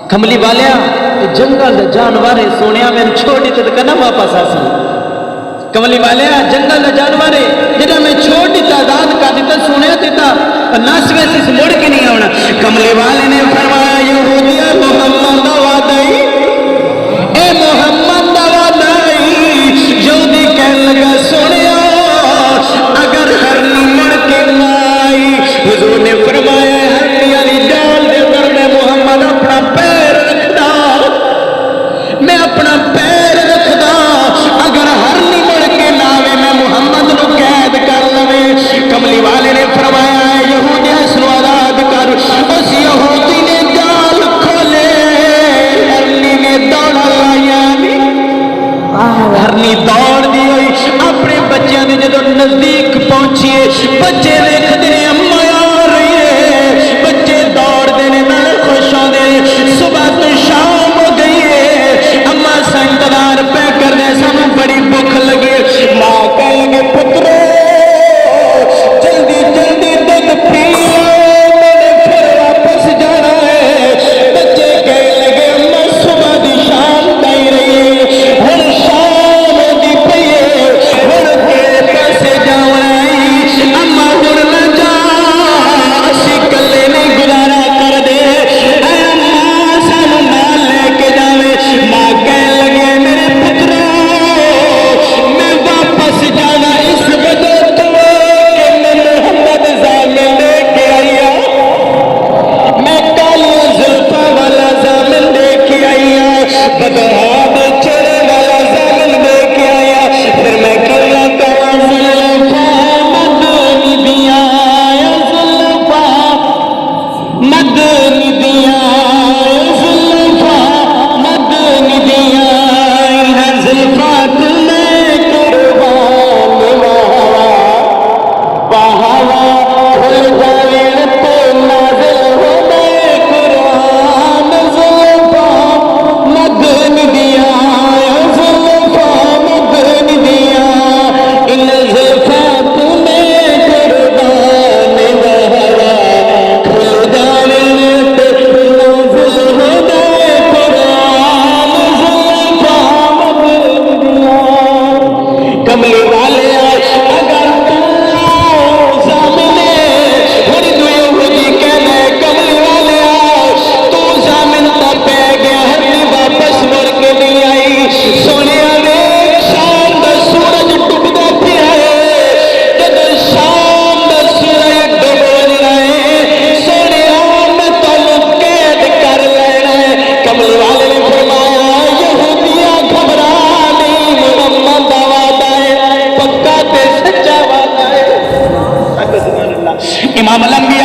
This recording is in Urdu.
کملی والیا جنگل دے جانورے سونیا میں چھوڑی تے کنا واپس آسی کملی والیا جنگل دے جانورے جنہاں میں چھوڑی تعداد کا دیتا سونیا دیتا ناس ویسے سے مڑ کے نہیں آنا کملی والے نے فرمایا یہودیہ محمد وعدائی اے محمد وعدائی یہودی کہنے لگا سونیا اگر ہرنی مڑ کے آئی حضور نے فرمایا ہرنی علی ڈال دے کر میں محمد اپنا پیر رکھدا میں اپنا پیر رکھدا اگر ہرنی مڑ کے ناوے میں محمد نو قید کر لوے کملی والے نے فرمایا یہودی اس نو آزاد کر اس یہودی نے جال کھولے ہرنی نے دوڑا لایا ہرنی دوڑ دی ہوئی اپنے بچیاں نے جدو نزدیک پہنچیے بچے دیکھ دے اما آ رہی ہے بچے دوڑ دینے میں خوش ہو دے صبح تو شام ہو گئی ہے اما سا انتظار پہ کر دے سب بڑی بھوک لگی ماں کہہ لگے پترو جلدی جلدی دودھ پی میں نے پھر واپس جانا ہے بچے کہہ لگے اما صبح دی شام دائی رہی ہے ہر شام دی پئیے ہر کے پاسے جاؤں آئی اما ہر نہ جا اسی کلے نہیں گزارا کر دے اے اما سانو نال لے کے جاوے ماں کہہ لگے میرے پترو میں واپس جانا اس وجہ تو کہ میں محمد زامن لے کے آیا میں کالی زلفا والا زامن لے کے آیا بدہاد چڑے والا زامن لے کے آیا پھر میں کہنا کہا زلفا مدنی دیا زلفا مدنی دیا زلفا مدنی دیا زلفا تمہیں قربان بہاوا کھل جائے تو نازل ہو گئے قرآن زلفا مدنی دیا زلفا مدنی دیا ان زلفا تمہیں قربان بہاوا کھل جائے تو نازل ہو گئے قرآن زلفا مدنی دیا کملی والے اگر زامنے ہری تو یہودی کہنا ہے کملی والے تو زامن تا پہ گیا ہرنی واپس مڑ کے نہیں آئی سونے آنے شام دا سورج ڈوبدا پیا ہے جب شام دا سورج ڈوب رہے سونے میں تانوں قید کر لینا ہے کملی والے نے فرمایا یہودیاں گھبرا نہیں محمد دا وعدہ ہے پکا تے سچا وعدہ ہے امام الانبیاء